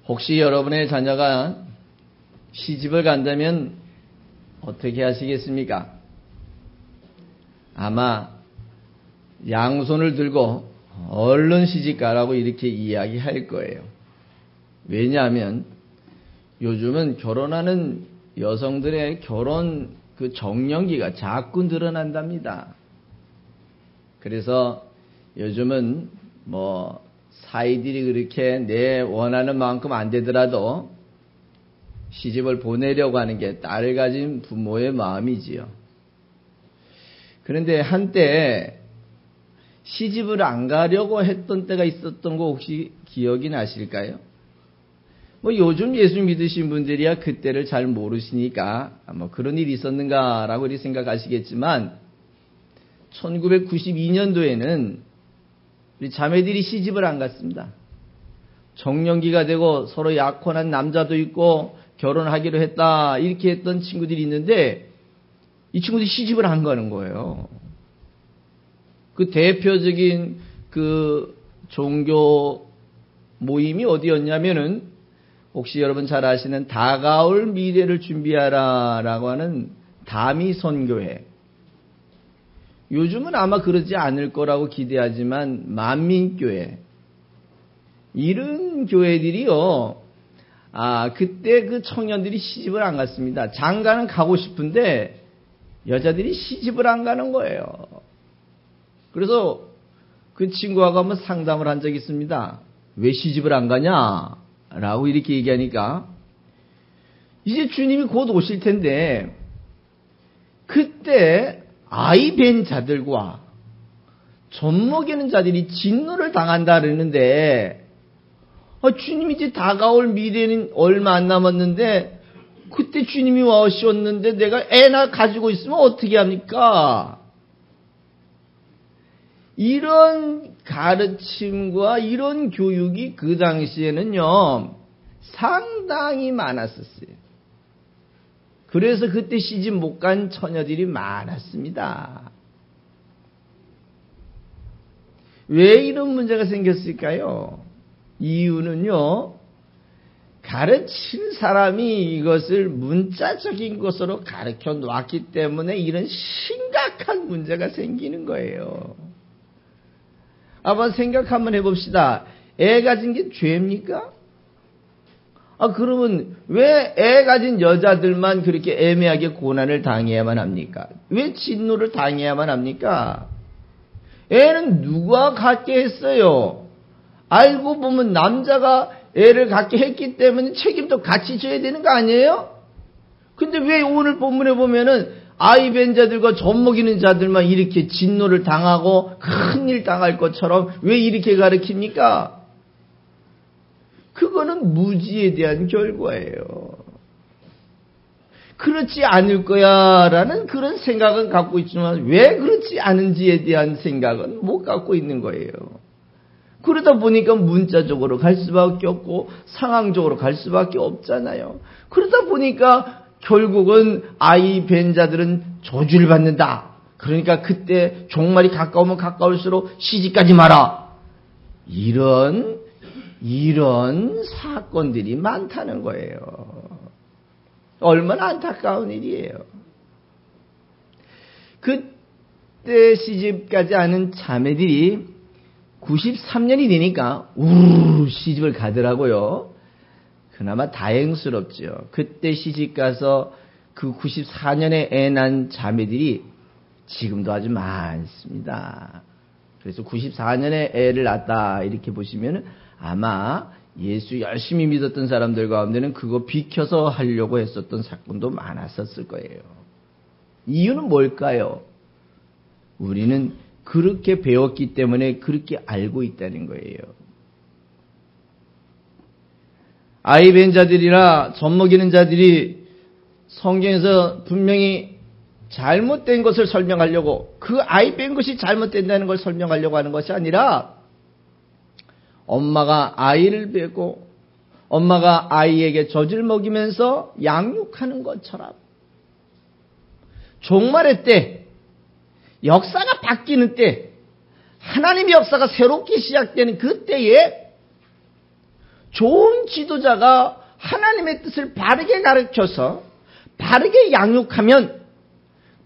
혹시 여러분의 자녀가 시집을 간다면 어떻게 하시겠습니까? 아마 양손을 들고 얼른 시집가라고 이렇게 이야기할 거예요. 왜냐하면 요즘은 결혼하는 여성들의 결혼 그 정년기가 자꾸 늘어난답니다. 그래서 요즘은 사이들이 그렇게 내 원하는 만큼 안 되더라도 시집을 보내려고 하는 게 딸을 가진 부모의 마음이지요. 그런데 한때 시집을 안 가려고 했던 때가 있었던 거 혹시 기억이 나실까요? 요즘 예수 믿으신 분들이야 그때를 잘 모르시니까 그런 일이 있었는가라고 이렇게 생각하시겠지만 1992년도에는 우리 자매들이 시집을 안 갔습니다. 정년기가 되고 서로 약혼한 남자도 있고 결혼하기로 했다 이렇게 했던 친구들이 있는데 이 친구들이 시집을 안 가는 거예요. 그 대표적인 그 종교 모임이 어디였냐면은 혹시 여러분 잘 아시는 다가올 미래를 준비하라라고 하는 다미선교회. 요즘은 아마 그러지 않을 거라고 기대하지만 만민교회. 이런 교회들이요. 그때 그 청년들이 시집을 안 갔습니다. 장가는 가고 싶은데 여자들이 시집을 안 가는 거예요. 그래서 그 친구하고 한번 상담을 한 적이 있습니다. 왜 시집을 안 가냐? 라고 이렇게 얘기하니까 이제 주님이 곧 오실 텐데 그때 아이 뵌 자들과 젖 먹이는 자들이 진노를 당한다 그러는데 주님이 이제 다가올 미래는 얼마 안 남았는데 그때 주님이 와오셨는데 내가 애나 가지고 있으면 어떻게 합니까? 이런 가르침과 이런 교육이 그 당시에는요 상당히 많았었어요. 그래서 그때 시집 못 간 처녀들이 많았습니다. 왜 이런 문제가 생겼을까요? 이유는요 가르친 사람이 이것을 문자적인 것으로 가르쳐 놨기 때문에 이런 심각한 문제가 생기는 거예요. 한번 생각 한번 해봅시다. 애 가진 게 죄입니까? 그러면 왜 애 가진 여자들만 그렇게 애매하게 고난을 당해야만 합니까? 왜 진노를 당해야만 합니까? 애는 누가 갖게 했어요? 알고 보면 남자가 애를 갖게 했기 때문에 책임도 같이 져야 되는 거 아니에요? 근데 왜 오늘 본문에 보면은 아이 뵌 자들과 젖 먹이는 자들만 이렇게 진노를 당하고 큰일 당할 것처럼 왜 이렇게 가르칩니까? 그거는 무지에 대한 결과예요. 그렇지 않을 거야 라는 그런 생각은 갖고 있지만 왜 그렇지 않은지에 대한 생각은 못 갖고 있는 거예요. 그러다 보니까 문자적으로 갈 수밖에 없고 상황적으로 갈 수밖에 없잖아요. 그러다 보니까 결국은 아이 뵌 자들은 저주를 받는다. 그러니까 그때 종말이 가까우면 가까울수록 시집가지 마라. 이런 사건들이 많다는 거예요. 얼마나 안타까운 일이에요. 그때 시집가지 않은 자매들이 93년이 되니까 시집을 가더라고요. 그나마 다행스럽죠. 그때 시집가서 그 94년에 애 난 자매들이 지금도 아주 많습니다. 그래서 94년에 애를 낳았다 이렇게 보시면 아마 예수 열심히 믿었던 사람들 가운데는 그거 비켜서 하려고 했었던 사건도 많았었을 거예요. 이유는 뭘까요? 우리는 그렇게 배웠기 때문에 그렇게 알고 있다는 거예요. 아이 뵌 자들이나 젖 먹이는 자들이 성경에서 분명히 잘못된 것을 설명하려고 그 아이 뺀 것이 잘못된다는 걸 설명하려고 하는 것이 아니라 엄마가 아이를 뵈고 엄마가 아이에게 젖을 먹이면서 양육하는 것처럼 종말의 때 역사가 바뀌는 때 하나님의 역사가 새롭게 시작되는 그때에 좋은 지도자가 하나님의 뜻을 바르게 가르쳐서 바르게 양육하면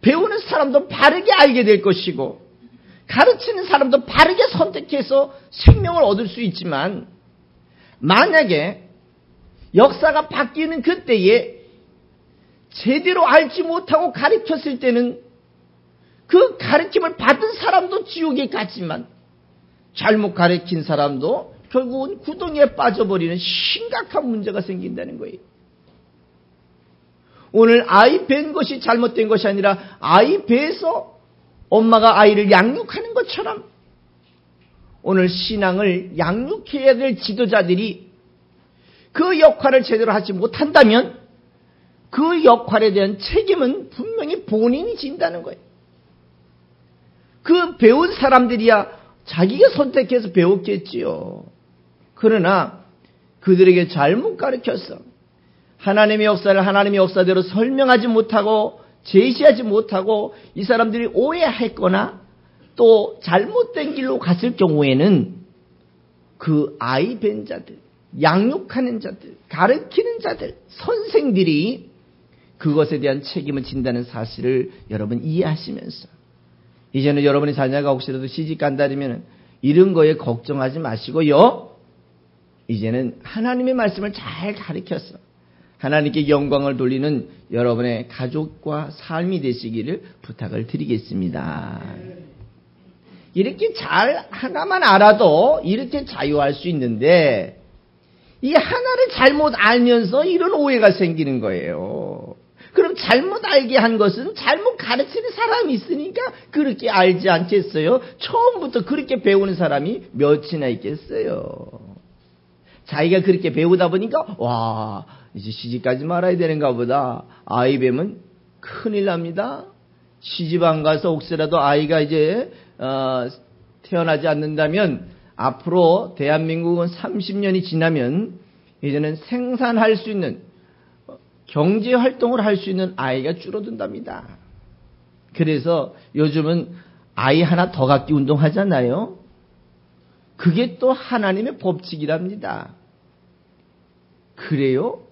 배우는 사람도 바르게 알게 될 것이고 가르치는 사람도 바르게 선택해서 생명을 얻을 수 있지만 만약에 역사가 바뀌는 그때에 제대로 알지 못하고 가르쳤을 때는 그 가르침을 받은 사람도 지옥에 갔지만 잘못 가르친 사람도 결국은 구덩이에 빠져버리는 심각한 문제가 생긴다는 거예요. 오늘 아이 뵌 것이 잘못된 것이 아니라 아이 배에서 엄마가 아이를 양육하는 것처럼 오늘 신앙을 양육해야 될 지도자들이 그 역할을 제대로 하지 못한다면 그 역할에 대한 책임은 분명히 본인이 진다는 거예요. 그 배운 사람들이야 자기가 선택해서 배웠겠지요. 그러나 그들에게 잘못 가르쳐서 하나님의 역사를 하나님의 역사대로 설명하지 못하고 제시하지 못하고 이 사람들이 오해했거나 또 잘못된 길로 갔을 경우에는 그 아이 뵌 자들, 양육하는 자들, 가르치는 자들, 선생들이 그것에 대한 책임을 진다는 사실을 여러분 이해하시면서 이제는 여러분의 자녀가 혹시라도 시집 간다면 이런 거에 걱정하지 마시고요. 이제는 하나님의 말씀을 잘 가르쳐서 하나님께 영광을 돌리는 여러분의 가족과 삶이 되시기를 부탁을 드리겠습니다. 이렇게 잘 하나만 알아도 이렇게 자유할 수 있는데 이 하나를 잘못 알면서 이런 오해가 생기는 거예요. 그럼 잘못 알게 한 것은 잘못 가르치는 사람이 있으니까 그렇게 알지 않겠어요? 처음부터 그렇게 배우는 사람이 몇이나 있겠어요? 자기가 그렇게 배우다 보니까 와 이제 시집가지 말아야 되는가 보다. 아이 뵈면 큰일 납니다. 시집 안 가서 혹시라도 아이가 이제 태어나지 않는다면 앞으로 대한민국은 30년이 지나면 이제는 생산할 수 있는 경제 활동을 할 수 있는 아이가 줄어든답니다. 그래서 요즘은 아이 하나 더 갖기 운동하잖아요. 그게 또 하나님의 법칙이랍니다. 그래요?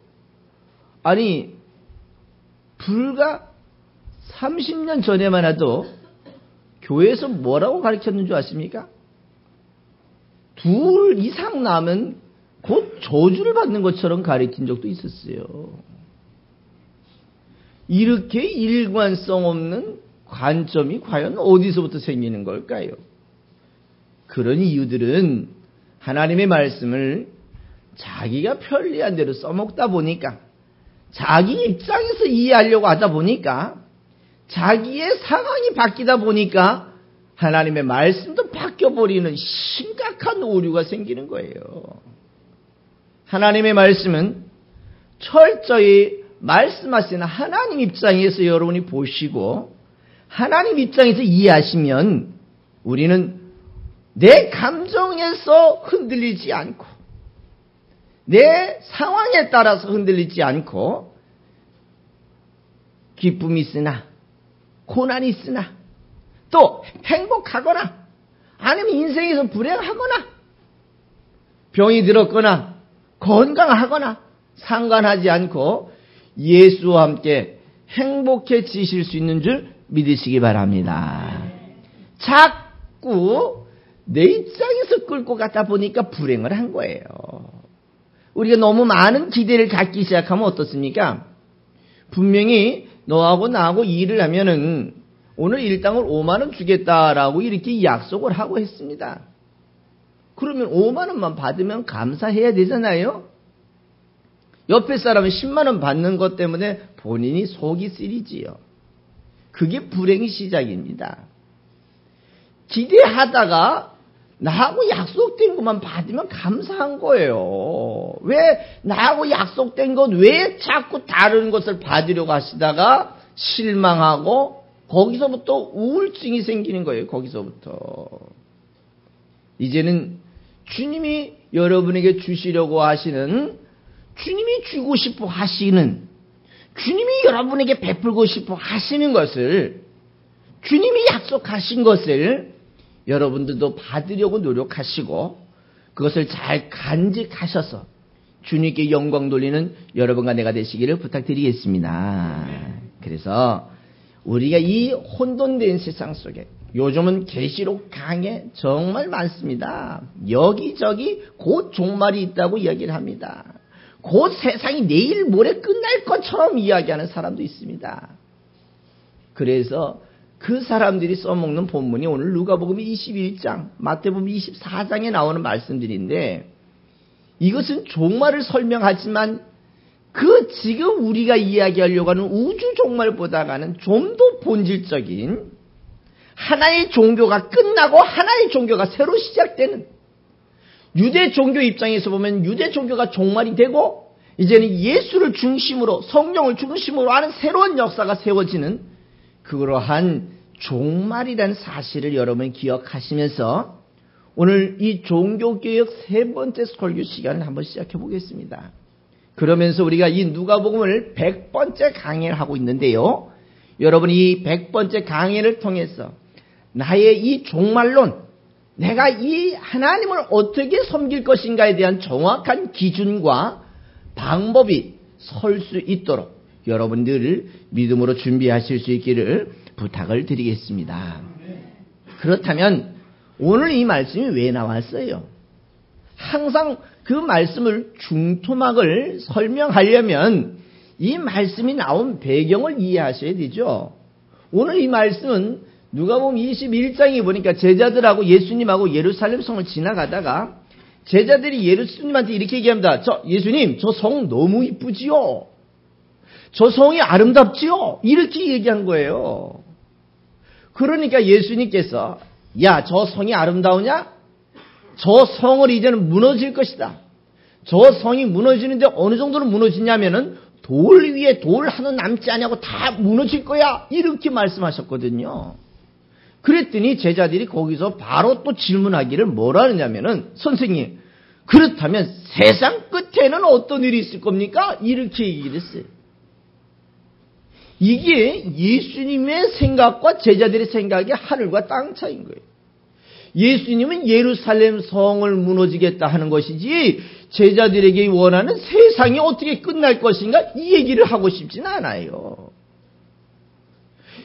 아니 불과 30년 전에만 해도 교회에서 뭐라고 가르쳤는 줄 아십니까? 둘 이상 나면 곧 저주를 받는 것처럼 가르친 적도 있었어요. 이렇게 일관성 없는 관점이 과연 어디서부터 생기는 걸까요? 그런 이유들은 하나님의 말씀을 자기가 편리한 대로 써먹다 보니까 자기 입장에서 이해하려고 하다 보니까 자기의 상황이 바뀌다 보니까 하나님의 말씀도 바뀌어버리는 심각한 오류가 생기는 거예요. 하나님의 말씀은 철저히 말씀하시는 하나님 입장에서 여러분이 보시고 하나님 입장에서 이해하시면 우리는 내 감정에서 흔들리지 않고 내 상황에 따라서 흔들리지 않고 기쁨이 있으나 고난이 있으나 또 행복하거나 아니면 인생에서 불행하거나 병이 들었거나 건강하거나 상관하지 않고 예수와 함께 행복해지실 수 있는 줄 믿으시기 바랍니다. 자꾸 내 입장에서 끌고 가다 보니까 불행을 한 거예요. 우리가 너무 많은 기대를 갖기 시작하면 어떻습니까? 분명히 너하고 나하고 일을 하면은 오늘 일당을 5만 원 주겠다라고 이렇게 약속을 하고 했습니다. 그러면 5만 원만 받으면 감사해야 되잖아요. 옆에 사람은 10만 원 받는 것 때문에 본인이 속이 쓰리지요. 그게 불행의 시작입니다. 기대하다가 나하고 약속된 것만 받으면 감사한 거예요. 왜 나하고 약속된 것 왜 자꾸 다른 것을 받으려고 하시다가 실망하고 거기서부터 우울증이 생기는 거예요. 거기서부터. 이제는 주님이 여러분에게 주시려고 하시는 주님이 주고 싶어 하시는 주님이 여러분에게 베풀고 싶어 하시는 것을 주님이 약속하신 것을 여러분들도 받으려고 노력하시고 그것을 잘 간직하셔서 주님께 영광 돌리는 여러분과 내가 되시기를 부탁드리겠습니다. 그래서 우리가 이 혼돈된 세상 속에 요즘은 계시록 강해 정말 많습니다. 여기저기 곧 종말이 있다고 이야기를 합니다. 곧 세상이 내일 모레 끝날 것처럼 이야기하는 사람도 있습니다. 그래서 그 사람들이 써먹는 본문이 오늘 누가복음 21장, 마태복음 24장에 나오는 말씀들인데 이것은 종말을 설명하지만 그 지금 우리가 이야기하려고 하는 우주 종말보다는 좀 더 본질적인 하나의 종교가 끝나고 하나의 종교가 새로 시작되는, 유대 종교 입장에서 보면 유대 종교가 종말이 되고 이제는 예수를 중심으로 성령을 중심으로 하는 새로운 역사가 세워지는 그러한 종말이라는 사실을 여러분이 기억하시면서 오늘 이 종교개혁 세 번째 설교 시간을 한번 시작해 보겠습니다. 그러면서 우리가 이 누가복음을 100번째 강의를 하고 있는데요. 여러분이 이 100번째 강의를 통해서 나의 이 종말론, 내가 이 하나님을 어떻게 섬길 것인가에 대한 정확한 기준과 방법이 설 수 있도록 여러분들을 믿음으로 준비하실 수 있기를 부탁을 드리겠습니다. 그렇다면 오늘 이 말씀이 왜 나왔어요? 항상 그 말씀을 중토막을 설명하려면 이 말씀이 나온 배경을 이해하셔야 되죠. 오늘 이 말씀은 누가복음 21장에 보니까 제자들하고 예수님하고 예루살렘 성을 지나가다가 제자들이 예수님한테 이렇게 얘기합니다. 예수님, 저 성 너무 이쁘지요? 저 성이 아름답지요? 이렇게 얘기한 거예요. 그러니까 예수님께서 야, 저 성이 아름다우냐? 저 성을 이제는 무너질 것이다. 저 성이 무너지는데 어느 정도로 무너지냐면은 돌 위에 돌 하나 남지 아니하고 다 무너질 거야. 이렇게 말씀하셨거든요. 그랬더니 제자들이 거기서 바로 또 질문하기를 뭐라 하느냐면은 선생님, 그렇다면 세상 끝에는 어떤 일이 있을 겁니까? 이렇게 얘기를 했어요. 이게 예수님의 생각과 제자들의 생각이 하늘과 땅 차이인 거예요. 예수님은 예루살렘 성을 무너지겠다 하는 것이지 제자들에게 원하는 세상이 어떻게 끝날 것인가 이 얘기를 하고 싶진 않아요.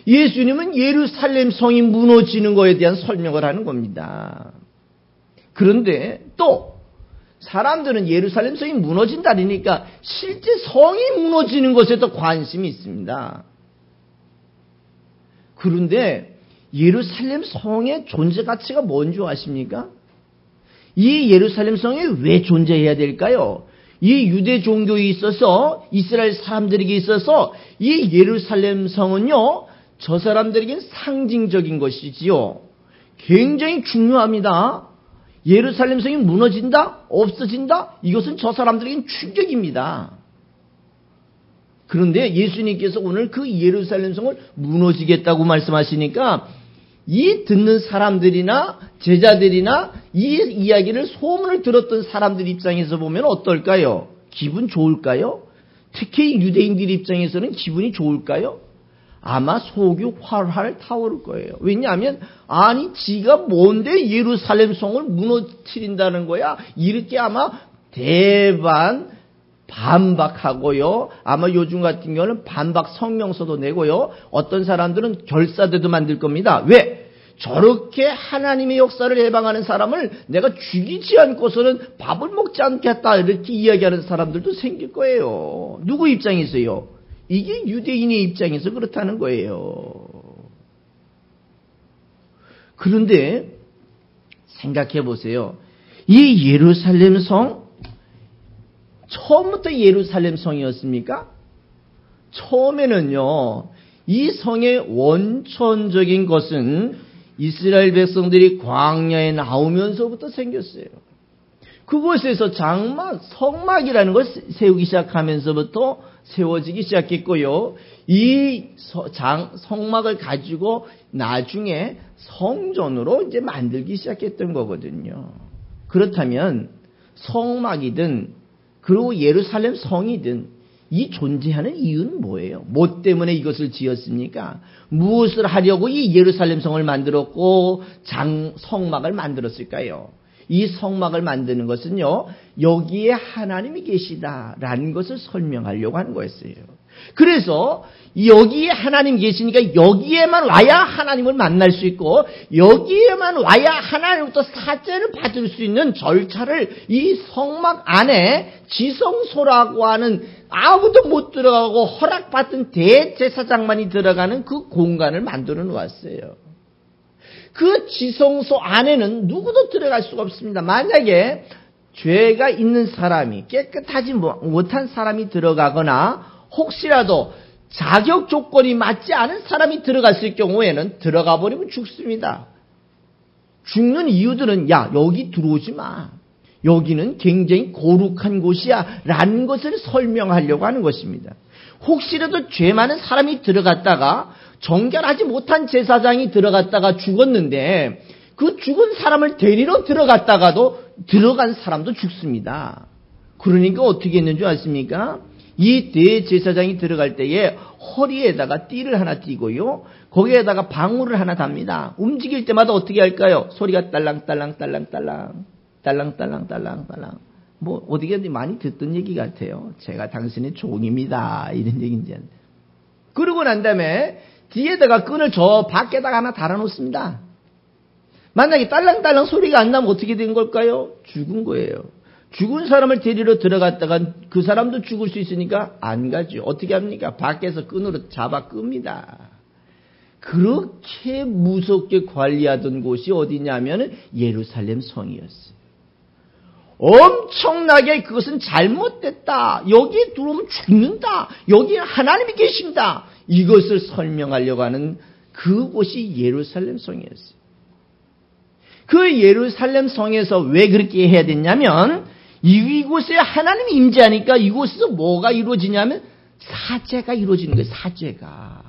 예수님은 예루살렘 성이 무너지는 것에 대한 설명을 하는 겁니다. 그런데 또 사람들은 예루살렘 성이 무너진다니까 실제 성이 무너지는 것에 더 관심이 있습니다. 그런데 예루살렘 성의 존재 가치가 뭔지 아십니까? 이 예루살렘 성이 왜 존재해야 될까요? 이 유대 종교에 있어서 이스라엘 사람들에게 있어서 이 예루살렘 성은요, 저 사람들에겐 상징적인 것이지요. 굉장히 중요합니다. 예루살렘 성이 무너진다? 없어진다? 이것은 저 사람들에겐 충격입니다. 그런데 예수님께서 오늘 그 예루살렘 성을 무너지겠다고 말씀하시니까 이 듣는 사람들이나 제자들이나 이 이야기를 소문을 들었던 사람들 입장에서 보면 어떨까요? 기분 좋을까요? 특히 유대인들 입장에서는 기분이 좋을까요? 아마 속이 활활 타오를 거예요. 왜냐하면 아니 지가 뭔데 예루살렘 성을 무너뜨린다는 거야? 이렇게 아마 대반 반박하고요. 아마 요즘 같은 경우는 반박 성명서도 내고요. 어떤 사람들은 결사대도 만들 겁니다. 왜? 저렇게 하나님의 역사를 해방하는 사람을 내가 죽이지 않고서는 밥을 먹지 않겠다 이렇게 이야기하는 사람들도 생길 거예요. 누구 입장에서요? 이게 유대인의 입장에서 그렇다는 거예요. 그런데 생각해 보세요. 이 예루살렘 성 처음부터 예루살렘 성이었습니까? 처음에는요, 이 성의 원천적인 것은 이스라엘 백성들이 광야에 나오면서부터 생겼어요. 그곳에서 성막이라는 걸 세우기 시작하면서부터 세워지기 시작했고요. 이 성막을 가지고 나중에 성전으로 이제 만들기 시작했던 거거든요. 그렇다면 성막이든 그리고 예루살렘 성이든 이 존재하는 이유는 뭐예요? 뭐 때문에 이것을 지었습니까? 무엇을 하려고 이 예루살렘 성을 만들었고 성막을 만들었을까요? 이 성막을 만드는 것은요, 여기에 하나님이 계시다라는 것을 설명하려고 하는 거였어요. 그래서 여기에 하나님이 계시니까 여기에만 와야 하나님을 만날 수 있고 여기에만 와야 하나님부터 사죄를 받을 수 있는 절차를 이 성막 안에 지성소라고 하는 아무도 못 들어가고 허락받은 대제사장만이 들어가는 그 공간을 만들어 놓았어요. 그 지성소 안에는 누구도 들어갈 수가 없습니다. 만약에 죄가 있는 사람이, 깨끗하지 못한 사람이 들어가거나 혹시라도 자격 조건이 맞지 않은 사람이 들어갔을 경우에는 들어가 버리면 죽습니다. 죽는 이유들은 야, 여기 들어오지 마. 여기는 굉장히 거룩한 곳이야 라는 것을 설명하려고 하는 것입니다. 혹시라도 죄 많은 사람이 들어갔다가 정결하지 못한 제사장이 들어갔다가 죽었는데 그 죽은 사람을 데리러 들어갔다가도 들어간 사람도 죽습니다. 그러니까 어떻게 했는 줄 아십니까? 이 대제사장이 들어갈 때에 허리에다가 띠를 하나 띠고요. 거기에다가 방울을 하나 답니다. 움직일 때마다 어떻게 할까요? 소리가 딸랑딸랑딸랑딸랑 딸랑딸랑딸랑딸랑. 뭐 어디가 많이 듣던 얘기 같아요. 제가 당신의 종입니다. 이런 얘기인지. 그러고 난 다음에 뒤에다가 끈을 저 밖에다가 하나 달아놓습니다. 만약에 딸랑딸랑 소리가 안 나면 어떻게 된 걸까요? 죽은 거예요. 죽은 사람을 데리러 들어갔다가 그 사람도 죽을 수 있으니까 안 가죠. 어떻게 합니까? 밖에서 끈으로 잡아 끕니다. 그렇게 무섭게 관리하던 곳이 어디냐면 예루살렘 성이었어요. 엄청나게 그것은 잘못됐다. 여기에 들어오면 죽는다. 여기에 하나님이 계신다. 이것을 설명하려고 하는 그곳이 예루살렘 성이었어요. 그 예루살렘 성에서 왜 그렇게 해야 됐냐면 이곳에 하나님이 임재하니까 이곳에서 뭐가 이루어지냐면 사죄가 이루어지는 거예요. 사죄가.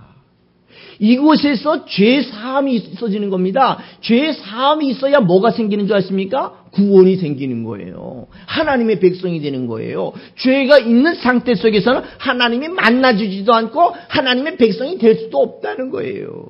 이곳에서 죄 사함이 있어지는 겁니다. 죄 사함이 있어야 뭐가 생기는 줄 아십니까? 구원이 생기는 거예요. 하나님의 백성이 되는 거예요. 죄가 있는 상태 속에서는 하나님이 만나주지도 않고 하나님의 백성이 될 수도 없다는 거예요.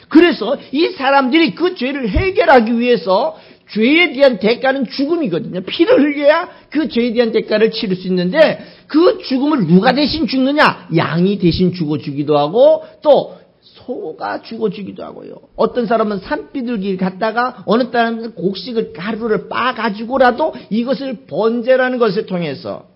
그래서 이 사람들이 그 죄를 해결하기 위해서 죄에 대한 대가는 죽음이거든요. 피를 흘려야 그 죄에 대한 대가를 치를 수 있는데 그 죽음을 누가 대신 죽느냐? 양이 대신 죽어주기도 하고 또 소가 죽어주기도 하고요. 어떤 사람은 산비둘기를 갖다가 어느 사람은 곡식을 가루를 빻아가지고라도 이것을 번제라는 것을 통해서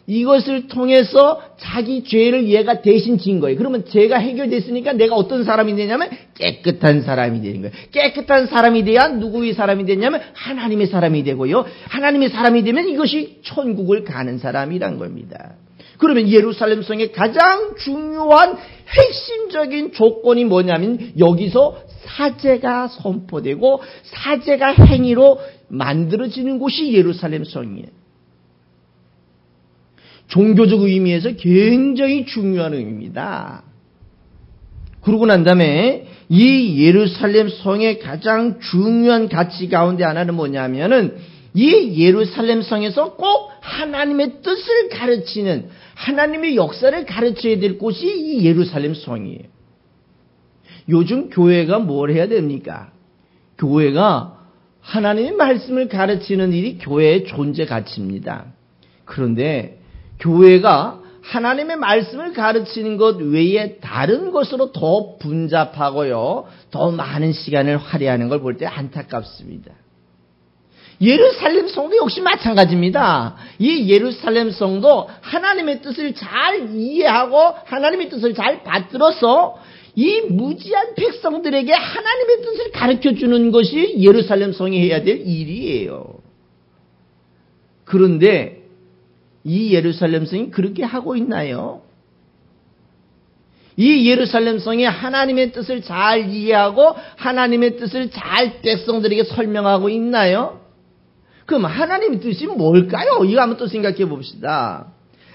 이것을 통해서 자기 죄를 얘가 대신 진 거예요. 그러면 죄가 해결됐으니까 내가 어떤 사람이 되냐면 깨끗한 사람이 되는 거예요. 깨끗한 사람이 돼야 누구의 사람이 되냐면 하나님의 사람이 되고요. 하나님의 사람이 되면 이것이 천국을 가는 사람이란 겁니다. 그러면 예루살렘 성의 가장 중요한 핵심적인 조건이 뭐냐면 여기서 사죄가 선포되고 사죄가 행위로 만들어지는 곳이 예루살렘 성이에요. 종교적 의미에서 굉장히 중요한 의미입니다. 그러고 난 다음에 이 예루살렘 성의 가장 중요한 가치 가운데 하나는 뭐냐면은 이 예루살렘 성에서 꼭 하나님의 뜻을 가르치는 하나님의 역사를 가르쳐야 될 곳이 이 예루살렘 성이에요. 요즘 교회가 뭘 해야 됩니까? 교회가 하나님의 말씀을 가르치는 일이 교회의 존재 가치입니다. 그런데 교회가 하나님의 말씀을 가르치는 것 외에 다른 것으로 더 분잡하고요. 더 많은 시간을 할애하는 걸 볼 때 안타깝습니다. 예루살렘 성도 역시 마찬가지입니다. 이 예루살렘 성도 하나님의 뜻을 잘 이해하고 하나님의 뜻을 잘 받들어서 이 무지한 백성들에게 하나님의 뜻을 가르쳐주는 것이 예루살렘 성이 해야 될 일이에요. 그런데 이 예루살렘 성이 그렇게 하고 있나요? 이 예루살렘 성이 하나님의 뜻을 잘 이해하고 하나님의 뜻을 잘 백성들에게 설명하고 있나요? 그럼 하나님의 뜻이 뭘까요? 이거 한번 또 생각해 봅시다.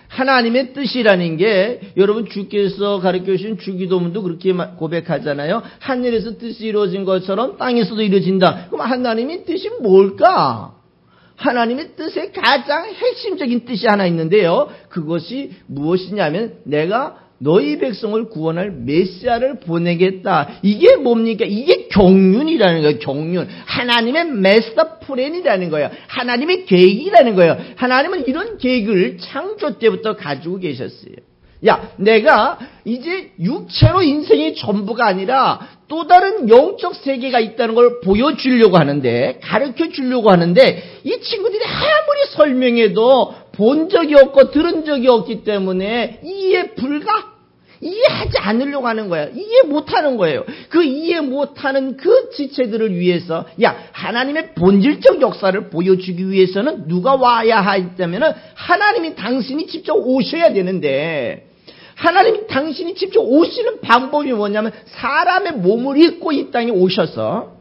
하나님의 뜻이라는 게 여러분 주께서 가르쳐 주신 주기도문도 그렇게 고백하잖아요. 하늘에서 뜻이 이루어진 것처럼 땅에서도 이루어진다. 그럼 하나님의 뜻이 뭘까? 하나님의 뜻의 가장 핵심적인 뜻이 하나 있는데요. 그것이 무엇이냐면 내가 너희 백성을 구원할 메시아를 보내겠다. 이게 뭡니까? 이게 경륜이라는 거예요. 경륜. 하나님의 마스터 플랜이라는 거예요. 하나님의 계획이라는 거예요. 하나님은 이런 계획을 창조 때부터 가지고 계셨어요. 야, 내가 이제 육체로 인생이 전부가 아니라 또 다른 영적 세계가 있다는 걸 보여주려고 하는데, 가르쳐 주려고 하는데, 이 친구들이 아무리 설명해도 본 적이 없고 들은 적이 없기 때문에 이해 불가? 이해하지 않으려고 하는 거야. 이해 못하는 거예요. 그 이해 못하는 그 지체들을 위해서, 야, 하나님의 본질적 역사를 보여주기 위해서는 누가 와야 하냐면은 하나님이 당신이 직접 오셔야 되는데, 하나님이 당신이 직접 오시는 방법이 뭐냐면 사람의 몸을 입고 이 땅에 오셔서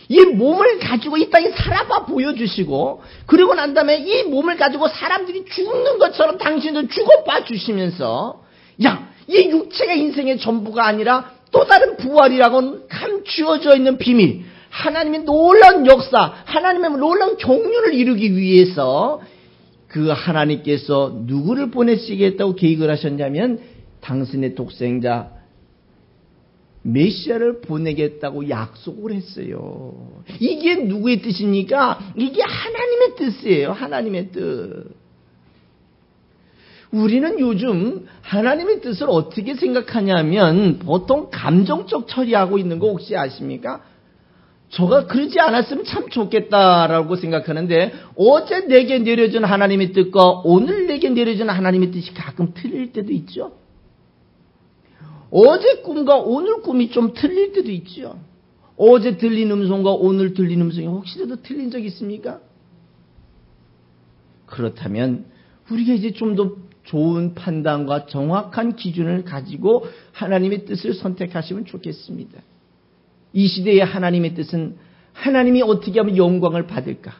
이 몸을 가지고 이 땅에 살아봐 보여주시고, 그리고 난 다음에 이 몸을 가지고 사람들이 죽는 것처럼 당신도 죽어봐 주시면서, 야, 이 육체가 인생의 전부가 아니라 또 다른 부활이라고는 감추어져 있는 비밀, 하나님의 놀라운 역사, 하나님의 놀라운 경륜을 이루기 위해서 그 하나님께서 누구를 보내시겠다고 계획을 하셨냐면 당신의 독생자 메시아를 보내겠다고 약속을 했어요. 이게 누구의 뜻입니까? 이게 하나님의 뜻이에요. 하나님의 뜻. 우리는 요즘 하나님의 뜻을 어떻게 생각하냐면 보통 감정적 처리하고 있는 거 혹시 아십니까? 저가 그러지 않았으면 참 좋겠다라고 생각하는데, 어제 내게 내려준 하나님의 뜻과 오늘 내게 내려준 하나님의 뜻이 가끔 틀릴 때도 있죠. 어제 꿈과 오늘 꿈이 좀 틀릴 때도 있죠. 어제 들린 음성과 오늘 들린 음성이 혹시라도 틀린 적 있습니까? 그렇다면 우리가 이제 좀 더 좋은 판단과 정확한 기준을 가지고 하나님의 뜻을 선택하시면 좋겠습니다. 이 시대의 하나님의 뜻은 하나님이 어떻게 하면 영광을 받을까?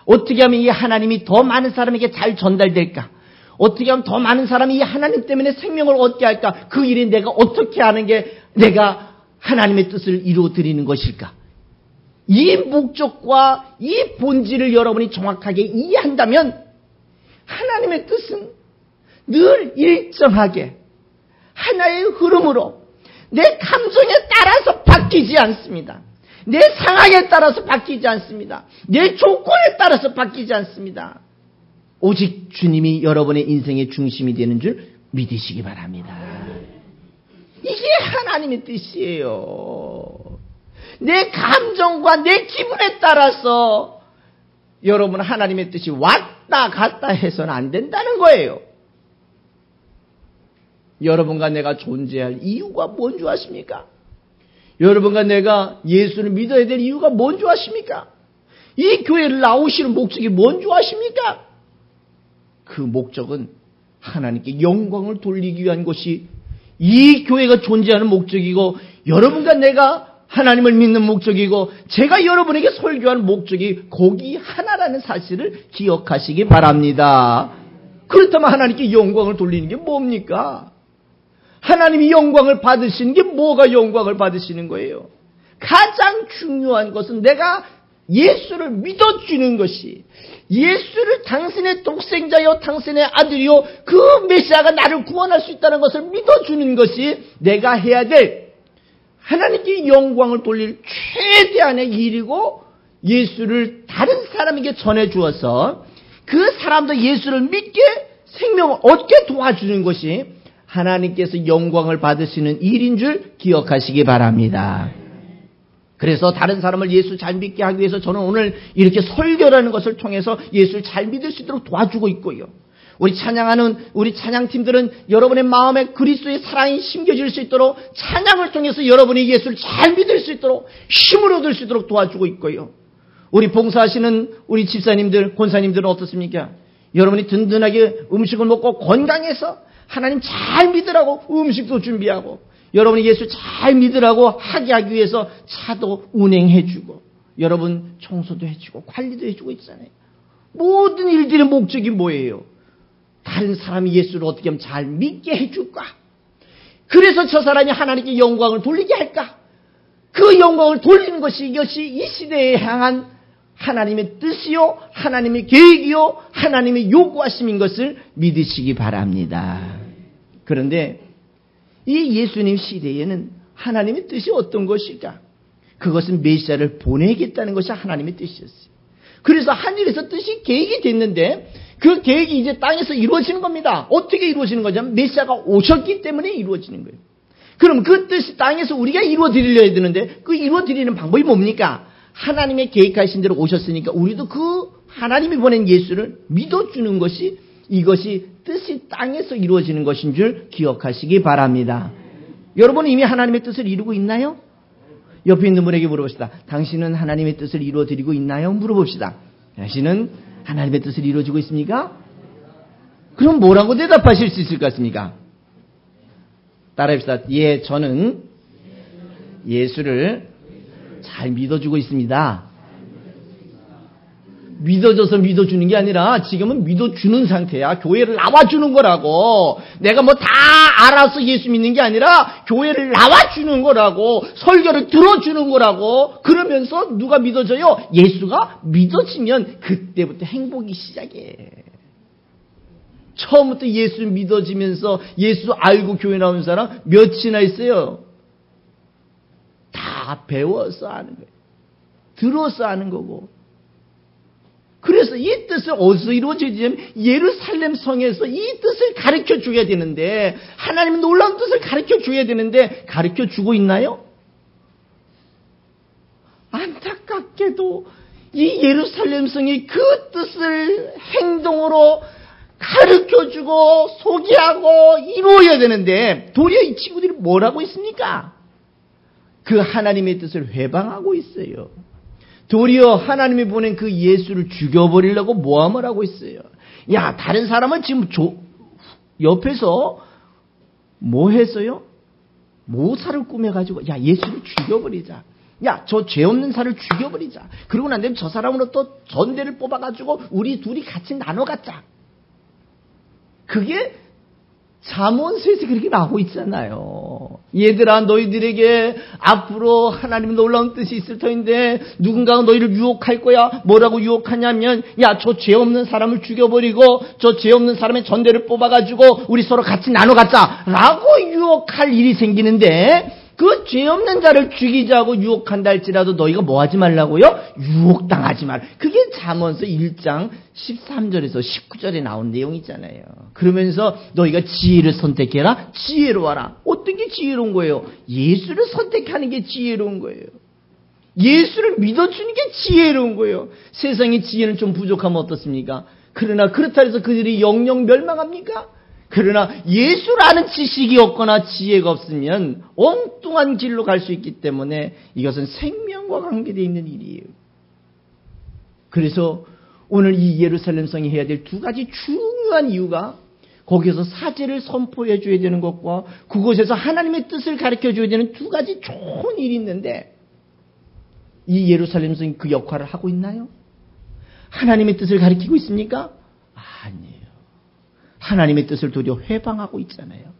어떻게 하면 이 하나님이 더 많은 사람에게 잘 전달될까? 어떻게 하면 더 많은 사람이 이 하나님 때문에 생명을 얻게 할까? 그 일에 내가 어떻게 하는 게 내가 하나님의 뜻을 이루어드리는 것일까? 이 목적과 이 본질을 여러분이 정확하게 이해한다면 하나님의 뜻은 늘 일정하게 하나의 흐름으로 내 감정에 따라서 바뀌지 않습니다. 내 상황에 따라서 바뀌지 않습니다. 내 조건에 따라서 바뀌지 않습니다. 오직 주님이 여러분의 인생의 중심이 되는 줄 믿으시기 바랍니다. 이게 하나님의 뜻이에요. 내 감정과 내 기분에 따라서 여러분 하나님의 뜻이 왔다 갔다 해서는 안 된다는 거예요. 여러분과 내가 존재할 이유가 뭔지 아십니까? 여러분과 내가 예수를 믿어야 될 이유가 뭔지 아십니까? 이 교회를 나오시는 목적이 뭔지 아십니까? 그 목적은 하나님께 영광을 돌리기 위한 것이 이 교회가 존재하는 목적이고, 여러분과 내가 하나님을 믿는 목적이고, 제가 여러분에게 설교하는 목적이 거기 하나라는 사실을 기억하시기 바랍니다. 그렇다면 하나님께 영광을 돌리는 게 뭡니까? 하나님이 영광을 받으시는 게 뭐가 영광을 받으시는 거예요? 가장 중요한 것은 내가 예수를 믿어주는 것이, 예수를 당신의 독생자요 당신의 아들이요 그 메시아가 나를 구원할 수 있다는 것을 믿어주는 것이 내가 해야 될 하나님께 영광을 돌릴 최대한의 일이고, 예수를 다른 사람에게 전해주어서 그 사람도 예수를 믿게 생명을 얻게 도와주는 것이 하나님께서 영광을 받으시는 일인 줄 기억하시기 바랍니다. 그래서 다른 사람을 예수 잘 믿게 하기 위해서 저는 오늘 이렇게 설교라는 것을 통해서 예수를 잘 믿을 수 있도록 도와주고 있고요. 우리 찬양하는 우리 찬양팀들은 여러분의 마음에 그리스도의 사랑이 심겨질 수 있도록 찬양을 통해서 여러분이 예수를 잘 믿을 수 있도록 힘을 얻을 수 있도록 도와주고 있고요. 우리 봉사하시는 우리 집사님들, 권사님들은 어떻습니까? 여러분이 든든하게 음식을 먹고 건강해서 하나님 잘 믿으라고 음식도 준비하고, 여러분이 예수 잘 믿으라고 하게 하기 위해서 차도 운행해주고, 여러분 청소도 해주고 관리도 해주고 있잖아요. 모든 일들의 목적이 뭐예요? 다른 사람이 예수를 어떻게 하면 잘 믿게 해줄까? 그래서 저 사람이 하나님께 영광을 돌리게 할까? 그 영광을 돌리는 것이 이것이 이 시대에 향한 하나님의 뜻이요, 하나님의 계획이요, 하나님의 요구하심인 것을 믿으시기 바랍니다. 그런데 이 예수님 시대에는 하나님의 뜻이 어떤 것일까? 그것은 메시아를 보내겠다는 것이 하나님의 뜻이었어요. 그래서 하늘에서 뜻이 계획이 됐는데 그 계획이 이제 땅에서 이루어지는 겁니다. 어떻게 이루어지는 거냐면 메시아가 오셨기 때문에 이루어지는 거예요. 그럼 그 뜻이 땅에서 우리가 이루어드리려야 되는데 그 이루어드리는 방법이 뭡니까? 하나님의 계획하신 대로 오셨으니까 우리도 그 하나님이 보낸 예수를 믿어주는 것이 이것이 뜻이 땅에서 이루어지는 것인 줄 기억하시기 바랍니다. 여러분 이미 하나님의 뜻을 이루고 있나요? 옆에 있는 분에게 물어봅시다. 당신은 하나님의 뜻을 이루어드리고 있나요? 물어봅시다. 당신은 하나님의 뜻을 이루어지고 있습니까? 그럼 뭐라고 대답하실 수 있을 것 같습니까? 따라합시다. 예, 저는 예수를 잘 믿어주고 있습니다. 믿어줘서 믿어주는 게 아니라 지금은 믿어주는 상태야. 교회를 나와주는 거라고. 내가 뭐 다 알아서 예수 믿는 게 아니라 교회를 나와주는 거라고. 설교를 들어주는 거라고. 그러면서 누가 믿어져요? 예수가 믿어지면 그때부터 행복이 시작해. 처음부터 예수 믿어지면서 예수 알고 교회 나오는 사람 몇이나 있어요? 다 배워서 아는 거예요. 들어서 아는 거고. 그래서 이 뜻을 어디서 이루어지냐면 예루살렘 성에서 이 뜻을 가르쳐 줘야 되는데 하나님은 놀라운 뜻을 가르쳐 줘야 되는데 가르쳐 주고 있나요? 안타깝게도 이 예루살렘 성이 그 뜻을 행동으로 가르쳐 주고 소개하고 이루어야 되는데 도리어 이 친구들이 뭘 하고 있습니까? 그 하나님의 뜻을 회방하고 있어요. 도리어 하나님이 보낸 그 예수를 죽여버리려고 모함을 하고 있어요. 야, 다른 사람은 지금 옆에서 뭐 했어요? 모사를 꾸며가지고 야, 예수를 죽여버리자. 야, 저 죄 없는 사를 죽여버리자. 그러고 난 다음에 저 사람으로 또 전대를 뽑아가지고 우리 둘이 같이 나눠 갖자. 그게 잠언서에서 그렇게 나오고 있잖아요. 얘들아, 너희들에게 앞으로 하나님의 놀라운 뜻이 있을 터인데 누군가가 너희를 유혹할 거야. 뭐라고 유혹하냐면 야, 저 죄 없는 사람을 죽여버리고 저 죄 없는 사람의 전대를 뽑아가지고 우리 서로 같이 나눠 갖자 라고 유혹할 일이 생기는데 그 죄 없는 자를 죽이자고 유혹한다 할지라도 너희가 뭐 하지 말라고요? 유혹당하지 말. 그게 잠언서 1장 13절에서 19절에 나온 내용이잖아요. 그러면서 너희가 지혜를 선택해라. 지혜로워라. 어떤 게 지혜로운 거예요? 예수를 선택하는 게 지혜로운 거예요. 예수를 믿어주는 게 지혜로운 거예요. 세상의 지혜는 좀 부족하면 어떻습니까? 그러나 그렇다 해서 그들이 영영 멸망합니까? 그러나 예수라는 지식이 없거나 지혜가 없으면 엉뚱한 길로 갈 수 있기 때문에 이것은 생명과 관계되어 있는 일이에요. 그래서 오늘 이 예루살렘 성이 해야 될 두 가지 중요한 이유가 거기에서 사제를 선포해 줘야 되는 것과 그곳에서 하나님의 뜻을 가르쳐 줘야 되는 두 가지 좋은 일이 있는데 이 예루살렘 성이 그 역할을 하고 있나요? 하나님의 뜻을 가르치고 있습니까? 아니에요. 하나님의 뜻을 도리어 회방하고 있잖아요.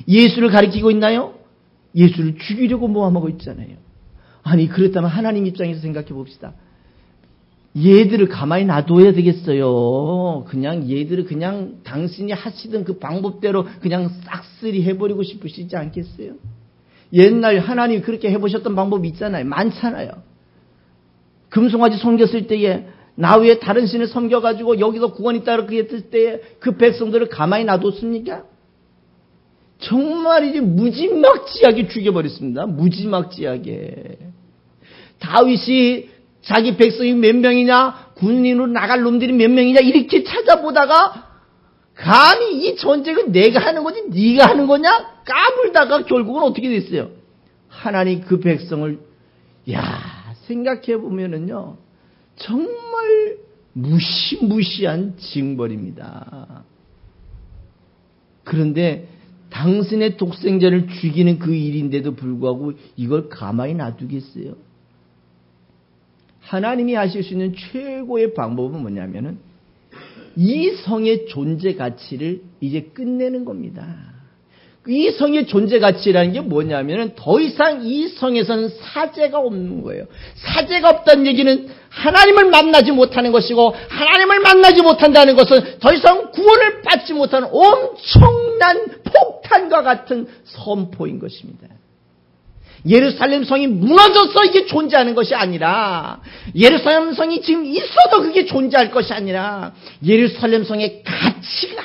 예수를 가리키고 있나요? 예수를 죽이려고 모함하고 있잖아요. 아니 그렇다면 하나님 입장에서 생각해 봅시다. 얘들을 가만히 놔둬야 되겠어요. 그냥 얘들을 그냥 당신이 하시던 그 방법대로 그냥 싹쓸이 해버리고 싶으시지 않겠어요? 옛날 하나님이 그렇게 해보셨던 방법이 있잖아요. 많잖아요. 금송아지 섬겼을 때에 나 외에 다른 신을 섬겨가지고 여기서 구원이 있다 그렇게 했을 때에 그 백성들을 가만히 놔뒀습니까? 정말 이제 무지막지하게 죽여버렸습니다. 무지막지하게. 다윗이 자기 백성이 몇 명이냐, 군인으로 나갈 놈들이 몇 명이냐 이렇게 찾아보다가 감히 이 전쟁은 내가 하는 거지 네가 하는 거냐 까불다가 결국은 어떻게 됐어요? 하나님 그 백성을 생각해 보면은요 정말 무시무시한 징벌입니다. 그런데 당신의 독생자를 죽이는 그 일인데도 불구하고 이걸 가만히 놔두겠어요? 하나님이 하실 수 있는 최고의 방법은 뭐냐면은 이 성의 존재 가치를 이제 끝내는 겁니다. 이 성의 존재 가치라는 게 뭐냐면은 더 이상 이 성에서는 사제가 없는 거예요. 사제가 없다는 얘기는 하나님을 만나지 못하는 것이고 하나님을 만나지 못한다는 것은 더 이상 구원을 받지 못하는 엄청난 폭탄 심판과 같은 선포인 것입니다. 예루살렘 성이 무너져서 이게 존재하는 것이 아니라, 예루살렘 성이 지금 있어도 그게 존재할 것이 아니라, 예루살렘 성의 가치가,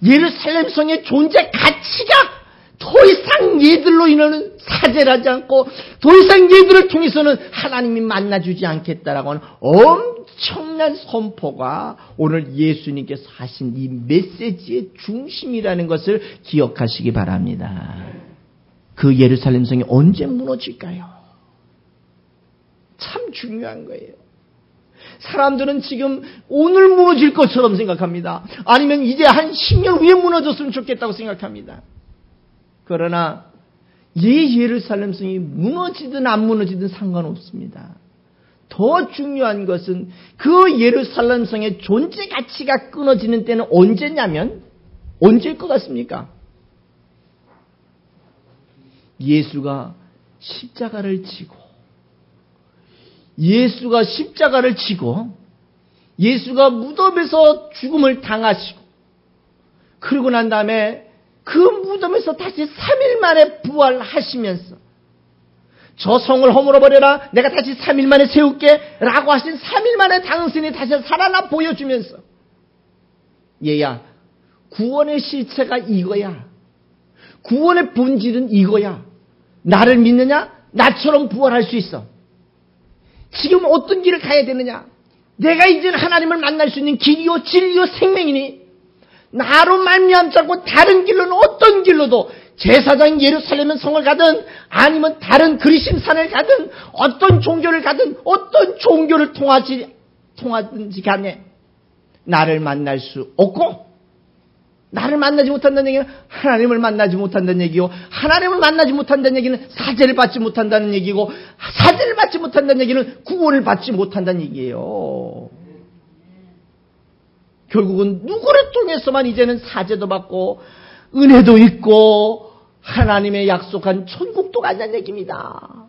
예루살렘 성의 존재 가치가 더 이상 얘들로 인하는 사죄하지 않고 더 이상 얘들을 통해서는 하나님이 만나주지 않겠다라고 하는 엄청난 선포가 오늘 예수님께서 하신 이 메시지의 중심이라는 것을 기억하시기 바랍니다. 그 예루살렘 성이 언제 무너질까요? 참 중요한 거예요. 사람들은 지금 오늘 무너질 것처럼 생각합니다. 아니면 이제 한 10년 후에 무너졌으면 좋겠다고 생각합니다. 그러나 이 예루살렘 성이 무너지든 안 무너지든 상관없습니다. 더 중요한 것은 그 예루살렘 성의 존재 가치가 끊어지는 때는 언제냐면, 언제일 것 같습니까? 예수가 십자가를 지고, 예수가 무덤에서 죽음을 당하시고, 그러고 난 다음에 그 무덤에서 다시 3일 만에 부활하시면서, 저 성을 허물어버려라, 내가 다시 3일 만에 세울게 라고 하신 3일 만에 당신이 다시 살아나 보여주면서, 얘야, 구원의 실체가 이거야. 구원의 본질은 이거야. 나를 믿느냐? 나처럼 부활할 수 있어. 지금 어떤 길을 가야 되느냐? 내가 이제는 하나님을 만날 수 있는 길이요 진리요 생명이니 나로 말미암지 않고 다른 길로는 어떤 길로도 제사장 예루살렘 성을 가든 아니면 다른 그리심산을 가든 어떤 종교를 가든 어떤 종교를 통하든지 간에 나를 만날 수 없고, 나를 만나지 못한다는 얘기는 하나님을 만나지 못한다는 얘기요, 하나님을 만나지 못한다는 얘기는 사죄를 받지 못한다는 얘기고, 사죄를 받지 못한다는 얘기는 구원을 받지 못한다는 얘기예요. 결국은 누구를 통해서만 이제는 사죄도 받고 은혜도 있고 하나님의 약속한 천국도 간다는 얘기입니다.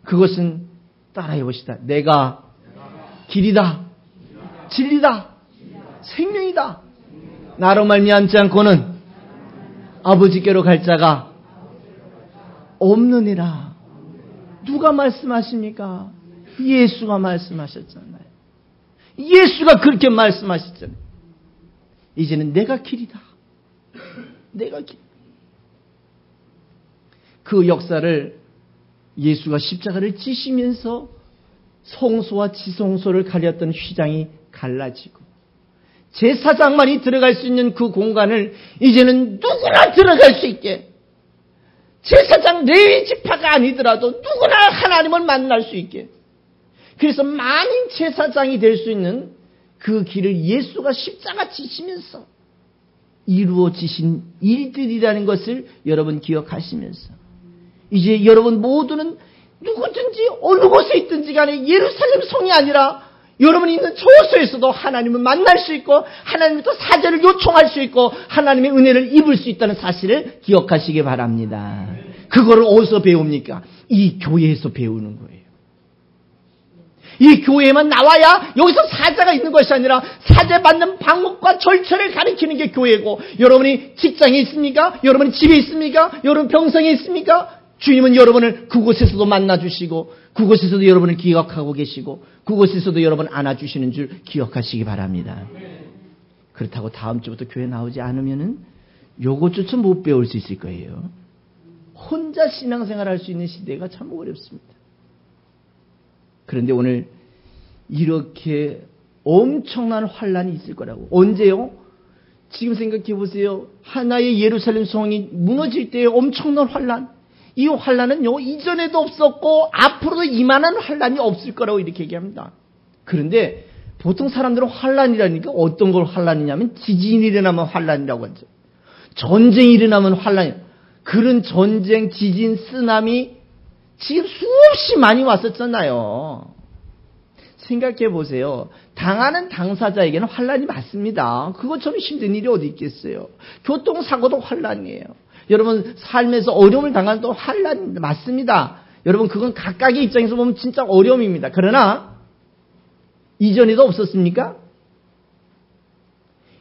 그것은 따라해 봅시다. 내가 길이다, 진리다, 생명이다. 나로 말미암지 않고는 아버지께로 갈 자가 없느니라. 누가 말씀하십니까? 예수가 말씀하셨잖아요. 예수가 그렇게 말씀하셨잖아요. 이제는 내가 길이다. 내가 길. 그 역사를 예수가 십자가를 지시면서 성소와 지성소를 가렸던 휘장이 갈라지고 제사장만이 들어갈 수 있는 그 공간을 이제는 누구나 들어갈 수 있게, 제사장 레위 지파가 아니더라도 누구나 하나님을 만날 수 있게, 그래서 만인 제사장이 될 수 있는 그 길을 예수가 십자가 지시면서 이루어지신 일들이라는 것을 여러분 기억하시면서, 이제 여러분 모두는 누구든지 어느 곳에 있든지 간에 예루살렘 성이 아니라 여러분이 있는 저소에서도 하나님을 만날 수 있고 하나님부터 사죄를 요청할 수 있고 하나님의 은혜를 입을 수 있다는 사실을 기억하시기 바랍니다. 그거를 어디서 배웁니까? 이 교회에서 배우는 거예요. 이 교회에만 나와야 여기서 사자가 있는 것이 아니라 사죄받는 방법과 절차를 가리키는 게 교회고, 여러분이 직장에 있습니까? 여러분이 집에 있습니까? 여러분 병성에 있습니까? 주님은 여러분을 그곳에서도 만나주시고 그곳에서도 여러분을 기억하고 계시고 그곳에서도 여러분을 안아주시는 줄 기억하시기 바랍니다. 그렇다고 다음 주부터 교회 나오지 않으면은 요것조차 못 배울 수 있을 거예요. 혼자 신앙생활 할 수 있는 시대가 참 어렵습니다. 그런데 오늘 이렇게 엄청난 환란이 있을 거라고. 언제요? 지금 생각해 보세요. 하나의 예루살렘 성이 무너질 때의 엄청난 환란. 이 환란은요 이전에도 없었고 앞으로도 이만한 환란이 없을 거라고 이렇게 얘기합니다. 그런데 보통 사람들은 환란이라니까 어떤 걸 환란이냐면 지진이 일어나면 환란이라고 하죠. 전쟁이 일어나면 환란이에요. 그런 전쟁, 지진, 쓰나미 지금 수없이 많이 왔었잖아요. 생각해 보세요. 당하는 당사자에게는 환란이 맞습니다. 그것처럼 힘든 일이 어디 있겠어요. 교통사고도 환란이에요. 여러분 삶에서 어려움을 당하는 또 환란 맞습니다. 여러분 그건 각각의 입장에서 보면 진짜 어려움입니다. 그러나 이전에도 없었습니까?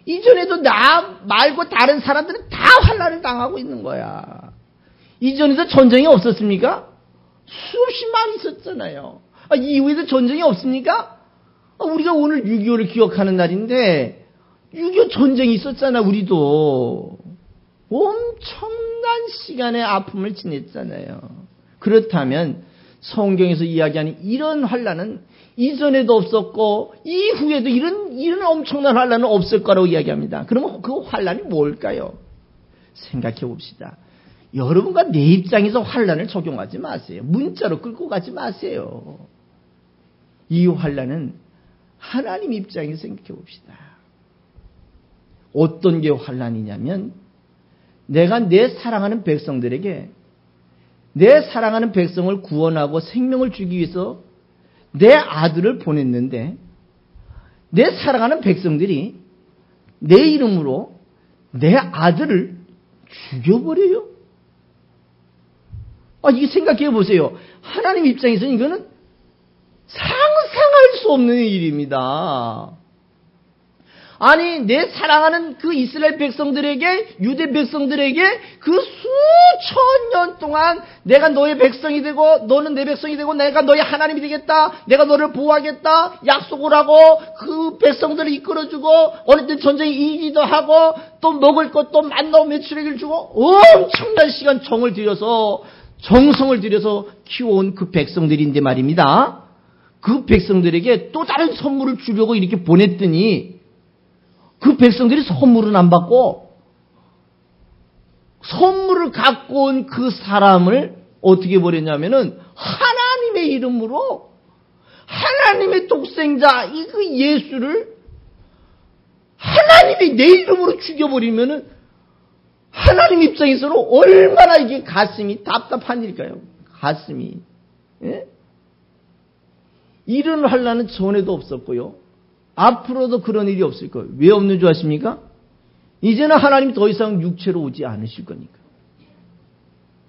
이전에도 나 말고 다른 사람들은 다 환난을 당하고 있는 거야. 이전에도 전쟁이 없었습니까? 수없이 많이 있었잖아요. 이후에도 전쟁이 없습니까? 우리가 오늘 6.25를 기억하는 날인데 6.25 전쟁이 있었잖아. 우리도 엄청난 시간의 아픔을 지냈잖아요. 그렇다면 성경에서 이야기하는 이런 환난은 이전에도 없었고 이후에도 이런 엄청난 환난은 없을 거라고 이야기합니다. 그러면 그 환난이 뭘까요? 생각해 봅시다. 여러분과 내 입장에서 환난을 적용하지 마세요. 문자로 끌고 가지 마세요. 이 환난은 하나님 입장에서 생각해 봅시다. 어떤 게 환난이냐면 내가 내 사랑하는 백성들에게 내 사랑하는 백성을 구원하고 생명을 주기 위해서 내 아들을 보냈는데 내 사랑하는 백성들이 내 이름으로 내 아들을 죽여버려요. 이게 생각해 보세요. 하나님 입장에서는 이거는 상상할 수 없는 일입니다. 아니 내 사랑하는 그 이스라엘 백성들에게 유대 백성들에게 그 수천 년 동안 내가 너의 백성이 되고 너는 내 백성이 되고 내가 너의 하나님이 되겠다. 내가 너를 보호하겠다. 약속을 하고 그 백성들을 이끌어주고 어느 때 전쟁에 이기도 하고 또 먹을 것 또 만나고 매출액을 주고 엄청난 시간 정성을 들여서 키워온 그 백성들인데 말입니다. 그 백성들에게 또 다른 선물을 주려고 이렇게 보냈더니 그 백성들이 선물은 안 받고 선물을 갖고 온 그 사람을 어떻게 버렸냐면은 하나님의 이름으로 하나님의 독생자 그 예수를 하나님이 내 이름으로 죽여버리면은 하나님 입장에서는 얼마나 이게 가슴이 답답한 일일까요? 가슴이. 예? 이런 환난은 전에도 없었고요. 앞으로도 그런 일이 없을 거예요. 왜 없는 줄 아십니까? 이제는 하나님이 더 이상 육체로 오지 않으실 거니까.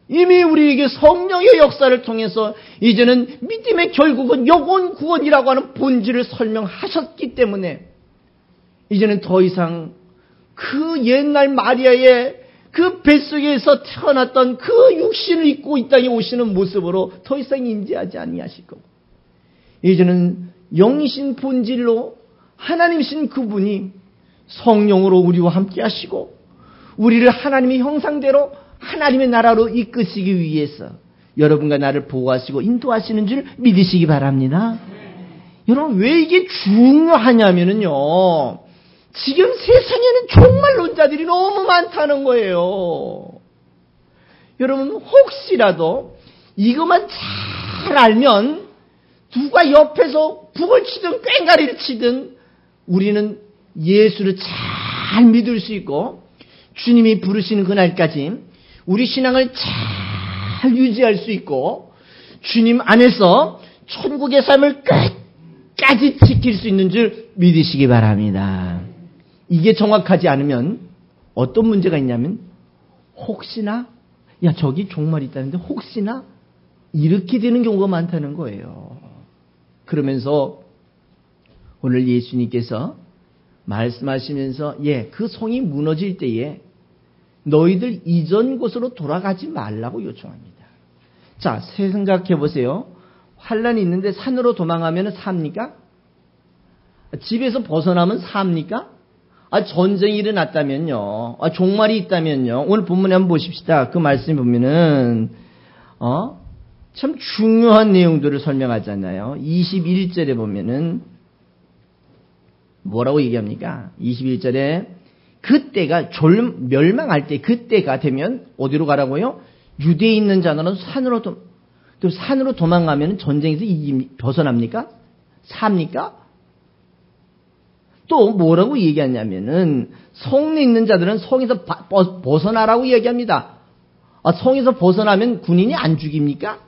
이미 우리에게 성령의 역사를 통해서 이제는 믿음의 결국은 영혼 구원이라고 하는 본질을 설명하셨기 때문에 이제는 더 이상 그 옛날 마리아의 그 뱃속에서 태어났던 그 육신을 입고 이 땅에 오시는 모습으로 더 이상 인지하지 아니하실 거고 이제는 영이신 본질로 하나님이신 그분이 성령으로 우리와 함께 하시고 우리를 하나님의 형상대로 하나님의 나라로 이끄시기 위해서 여러분과 나를 보호하시고 인도하시는 줄 믿으시기 바랍니다. 여러분 왜 이게 중요하냐면요. 지금 세상에는 종말론자들이 너무 많다는 거예요. 여러분 혹시라도 이것만 잘 알면 누가 옆에서 북을 치든 꽹가리를 치든 우리는 예수를 잘 믿을 수 있고 주님이 부르시는 그날까지 우리 신앙을 잘 유지할 수 있고 주님 안에서 천국의 삶을 끝까지 지킬 수 있는 줄 믿으시기 바랍니다. 이게 정확하지 않으면 어떤 문제가 있냐면 혹시나 저기 종말이 있다는데 혹시나 이렇게 되는 경우가 많다는 거예요. 그러면서 오늘 예수님께서 말씀하시면서 그 성이 무너질 때에 너희들 이전 곳으로 돌아가지 말라고 요청합니다. 자, 생각해 보세요. 환란이 있는데 산으로 도망가면 삽니까? 집에서 벗어나면 삽니까? 전쟁이 일어났다면요. 종말이 있다면요. 오늘 본문에 한번 보십시다. 그 말씀 보면은 참 중요한 내용들을 설명하잖아요. 21절에 보면은 뭐라고 얘기합니까? 21절에 그때가 멸망할 때 그때가 되면 어디로 가라고요? 유대에 있는 자들은 산으로 도망가면 전쟁에서 벗어납니까? 삽니까? 또 뭐라고 얘기하냐면은 성에 있는 자들은 성에서 벗어나라고 얘기합니다. 성에서 벗어나면 군인이 안 죽입니까?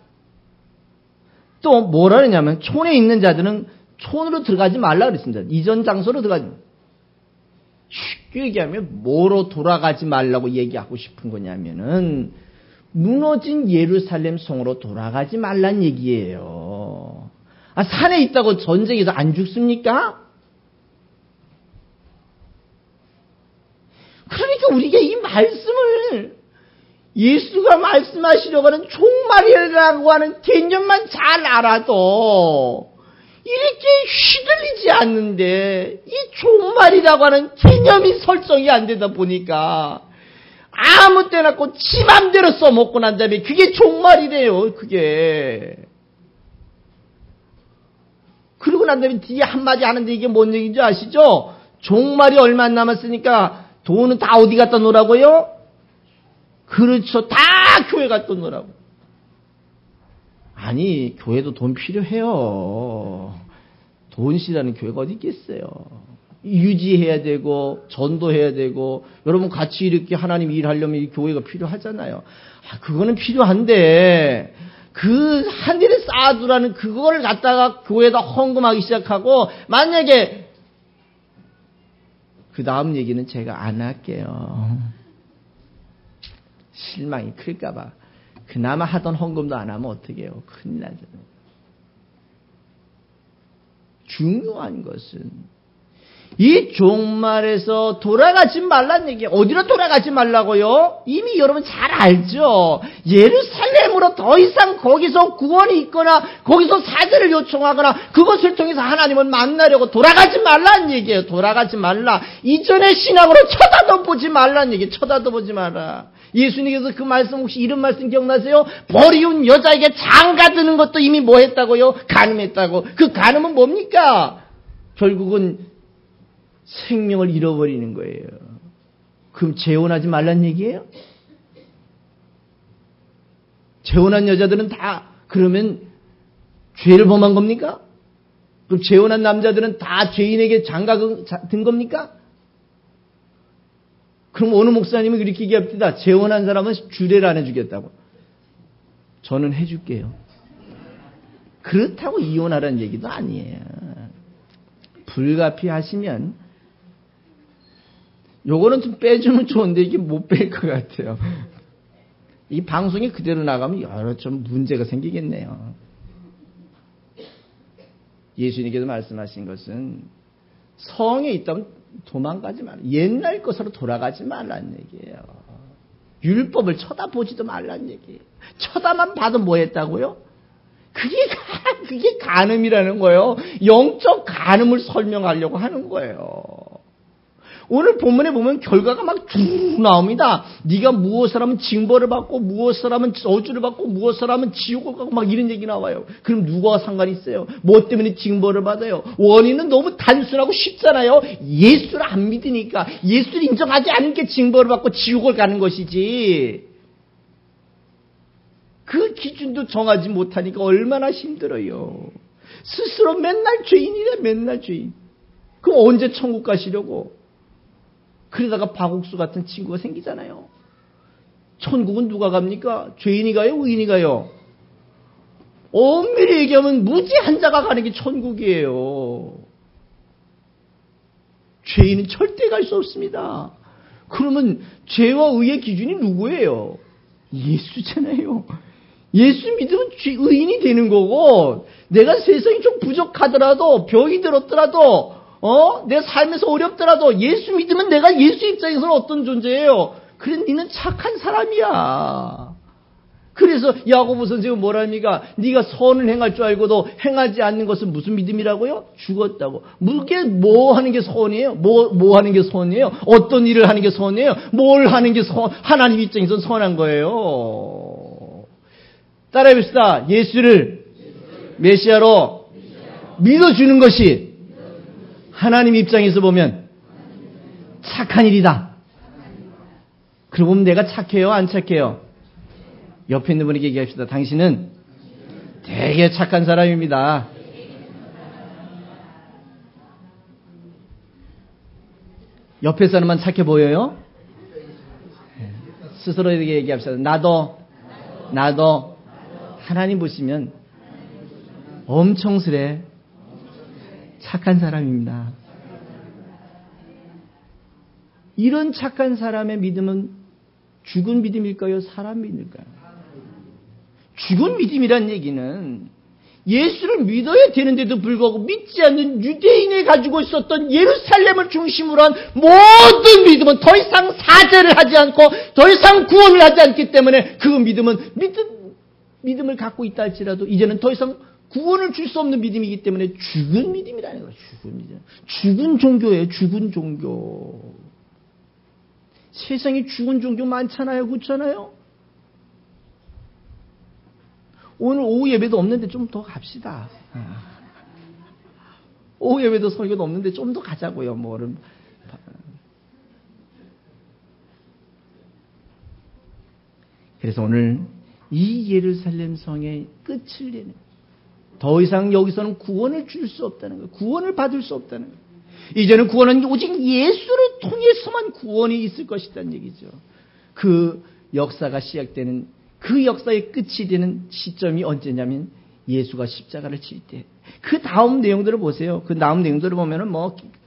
또 뭐라 그러냐면 촌에 있는 자들은 촌으로 들어가지 말라 그랬습니다. 이전 장소로 들어가지 말라. 쉽게 얘기하면 뭐로 돌아가지 말라고 얘기하고 싶은 거냐면은 무너진 예루살렘 성으로 돌아가지 말란 얘기예요. 산에 있다고 전쟁에서 안 죽습니까? 우리가 이 말씀을 예수가 말씀하시려고 하는 종말이라고 하는 개념만 잘 알아도 이렇게 휘둘리지 않는데 이 종말이라고 하는 개념이 설정이 안 되다 보니까 아무 때나 지 맘대로 써먹고 난 다음에 그게 종말이래요. 그게. 그러고 난 다음에 뒤에 한마디 하는데 이게 뭔 얘기인지 아시죠? 종말이 얼마 안 남았으니까 돈은 다 어디 갖다 놓으라고요? 그렇죠. 다 교회 갖다 놓으라고. 아니, 교회도 돈 필요해요. 돈 싫어하는 교회가 어디 있겠어요. 유지해야 되고 전도해야 되고 여러분 같이 이렇게 하나님 일하려면 이 교회가 필요하잖아요. 그거는 필요한데 그 하늘에 쌓아두라는 그걸 갖다가 교회에다 헌금하기 시작하고 만약에 그 다음 얘기는 제가 안 할게요. 실망이 클까봐. 그나마 하던 헌금도 안 하면 어떻게 해요. 큰일 나잖아요. 중요한 것은 이 종말에서 돌아가지 말란 얘기예요. 어디로 돌아가지 말라고요? 이미 여러분 잘 알죠. 예루살렘으로 더 이상 거기서 구원이 있거나 거기서 사죄를 요청하거나 그것을 통해서 하나님을 만나려고 돌아가지 말란 얘기예요. 돌아가지 말라. 이전의 신앙으로 쳐다도 보지 말란 얘기예요. 쳐다도 보지 마라. 예수님께서 그 말씀 혹시 이런 말씀 기억나세요? 버리운 여자에게 장가드는 것도 이미 뭐 했다고요? 간음했다고. 그 간음은 뭡니까? 결국은 생명을 잃어버리는 거예요. 그럼 재혼하지 말란 얘기예요? 재혼한 여자들은 다 그러면 죄를 범한 겁니까? 그럼 재혼한 남자들은 다 죄인에게 장가 든 겁니까? 그럼 어느 목사님은 그렇게 얘기합니다. 재혼한 사람은 주례를 안 해주겠다고. 저는 해줄게요. 그렇다고 이혼하라는 얘기도 아니에요. 불가피하시면 요거는 좀 빼주면 좋은데 이게 못 뺄 것 같아요. 이 방송이 그대로 나가면 여러 좀 문제가 생기겠네요. 예수님께서 말씀하신 것은 성에 있다면 도망가지 말라. 옛날 것으로 돌아가지 말라는 얘기예요. 율법을 쳐다보지도 말라는 얘기예요. 쳐다만 봐도 뭐 했다고요? 그게 간음이라는 거예요. 영적 간음을 설명하려고 하는 거예요. 오늘 본문에 보면 결과가 막 쭉 나옵니다. 네가 무엇을 하면 징벌을 받고 무엇을 하면 저주를 받고 무엇을 하면 지옥을 가고 막 이런 얘기 나와요. 그럼 누가 상관이 있어요? 뭐 때문에 징벌을 받아요? 원인은 너무 단순하고 쉽잖아요. 예수를 안 믿으니까 예수를 인정하지 않은 게 징벌을 받고 지옥을 가는 것이지. 그 기준도 정하지 못하니까 얼마나 힘들어요. 스스로 맨날 죄인이래. 맨날 죄인. 그럼 언제 천국 가시려고? 그러다가 박옥수 같은 친구가 생기잖아요. 천국은 누가 갑니까? 죄인이 가요? 의인이 가요? 엄밀히 얘기하면 무지한 자가 가는 게 천국이에요. 죄인은 절대 갈 수 없습니다. 그러면 죄와 의의 기준이 누구예요? 예수잖아요. 예수 믿으면 의인이 되는 거고, 내가 세상이 좀 부족하더라도 병이 들었더라도 내 삶에서 어렵더라도 예수 믿으면 내가 예수 입장에서는 어떤 존재예요? 그래, 니는 착한 사람이야. 그래서 야고보 선생은 뭐랍니까? 네가 선을 행할 줄 알고도 행하지 않는 것은 무슨 믿음이라고요? 죽었다고. 그게 뭐 하는 게 선이에요? 뭐 하는 게 선이에요? 어떤 일을 하는 게 선이에요? 뭘 하는 게 하나님 입장에서 선한 거예요? 따라해봅시다. 예수를 메시아로 믿어주는 것이 하나님 입장에서 보면 착한 일이다. 그럼 내가 착해요? 안 착해요? 옆에 있는 분에게 얘기합시다. 당신은 되게 착한 사람입니다. 옆에 사람만 착해 보여요? 스스로에게 얘기합시다. 나도 하나님 보시면 엄청스레 착한 사람입니다. 이런 착한 사람의 믿음은 죽은 믿음일까요? 사람 믿음일까요? 죽은 믿음이란 얘기는 예수를 믿어야 되는데도 불구하고 믿지 않는 유대인이 가지고 있었던 예루살렘을 중심으로 한 모든 믿음은 더 이상 사죄를 하지 않고 더 이상 구원을 하지 않기 때문에 그 믿음은 믿음을 갖고 있다 할지라도 이제는 더 이상 구원을 줄 수 없는 믿음이기 때문에 죽은 믿음이라는 거예요. 죽은 믿음. 죽은 종교예요. 죽은 종교. 세상에 죽은 종교 많잖아요. 그렇잖아요? 오늘 오후 예배도 없는데 좀 더 갑시다. 오후 예배도 설교도 없는데 좀 더 가자고요. 그래서 오늘 이 예루살렘 성의 끝을 내는 더 이상 여기서는 구원을 줄 수 없다는 거예요. 구원을 받을 수 없다는 거예요. 이제는 구원은 오직 예수를 통해서만 구원이 있을 것이라는 얘기죠. 그 역사가 시작되는 그 역사의 끝이 되는 시점이 언제냐면 예수가 십자가를 칠 때. 그 다음 내용들을 보세요. 그 다음 내용들을 보면은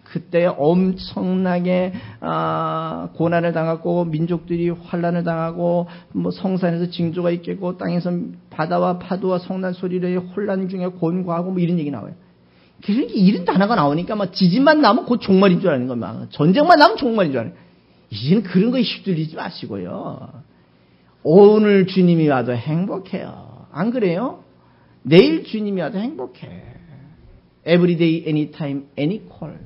그때 엄청나게 고난을 당하고 민족들이 환난을 당하고 성산에서 징조가 있겠고 땅에서 바다와 파도와 성난 소리를 혼란 중에 곤고하고 이런 얘기 나와요. 그러니까 이런 단어가 나오니까 지진만 나면 곧 종말인 줄 아는 거야. 전쟁만 나면 종말인 줄 아는 거야. 이제는 그런 거에 휩쓸리지 마시고요. 오늘 주님이 와도 행복해요. 안 그래요? 내일 주님이 와도 행복해. Every day, anytime, any call.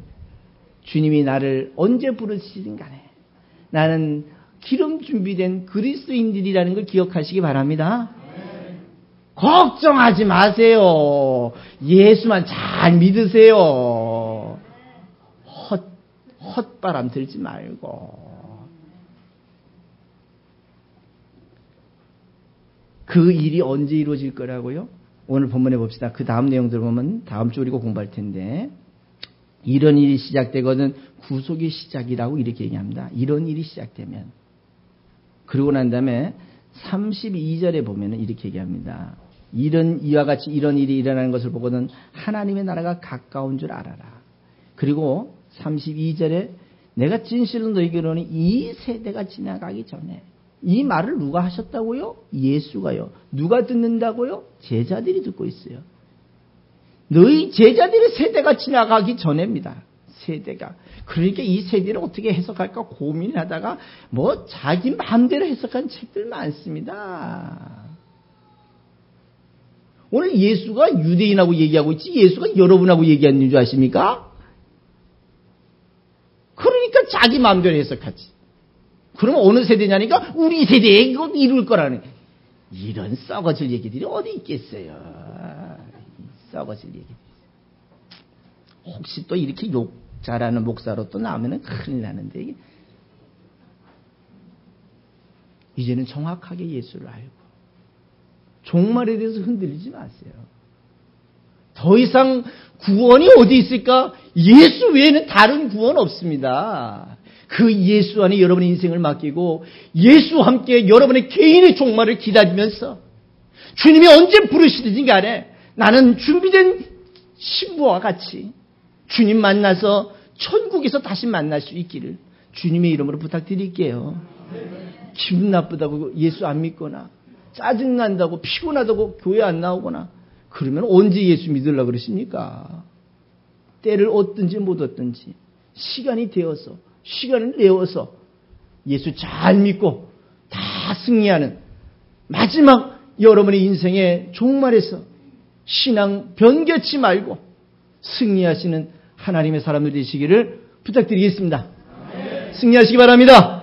주님이 나를 언제 부르시든 간에 나는 기름 준비된 그리스도인들이라는 걸 기억하시기 바랍니다. 걱정하지 마세요. 예수만 잘 믿으세요. 헛바람 들지 말고. 그 일이 언제 이루어질 거라고요? 오늘 본문에 봅시다. 그 다음 내용들 보면 다음 주 우리가 공부할 텐데 이런 일이 시작되거든 구속의 시작이라고 이렇게 얘기합니다. 이런 일이 시작되면. 그러고 난 다음에 32절에 보면 이렇게 얘기합니다. 이와 같이 이런 일이 일어나는 것을 보거든 하나님의 나라가 가까운 줄 알아라. 그리고 32절에 내가 진실로 너희에게 이르노니 이 세대가 지나가기 전에. 이 말을 누가 하셨다고요? 예수가요. 누가 듣는다고요? 제자들이 듣고 있어요. 너희 제자들의 세대가 지나가기 전에입니다. 세대가. 그러니까 이 세대를 어떻게 해석할까 고민하다가 자기 마음대로 해석한 책들 많습니다. 오늘 예수가 유대인하고 얘기하고 있지 예수가 여러분하고 얘기하는 줄 아십니까? 그러니까 자기 마음대로 해석하지. 그러면 어느 세대냐니까 우리 세대에 이거 이룰 거라는 이런 썩어질 얘기들이 어디 있겠어요. 썩어질 얘기들. 혹시 또 이렇게 욕 잘하는 목사로 또 나오면 큰일 나는데 이제는 정확하게 예수를 알고 종말에 대해서 흔들리지 마세요. 더 이상 구원이 어디 있을까? 예수 외에는 다른 구원 없습니다. 그 예수 안에 여러분의 인생을 맡기고 예수와 함께 여러분의 개인의 종말을 기다리면서 주님이 언제 부르시든지 간에 나는 준비된 신부와 같이 주님 만나서 천국에서 다시 만날 수 있기를 주님의 이름으로 부탁드릴게요. 기분 나쁘다고 예수 안 믿거나 짜증난다고 피곤하다고 교회 안 나오거나 그러면 언제 예수 믿으려고 그러십니까? 때를 얻든지 못 얻든지 시간이 되어서 시간을 내어서 예수 잘 믿고 다 승리하는 마지막 여러분의 인생의 종말에서 신앙 변개치 말고 승리하시는 하나님의 사람들 되시기를 부탁드리겠습니다. 승리하시기 바랍니다.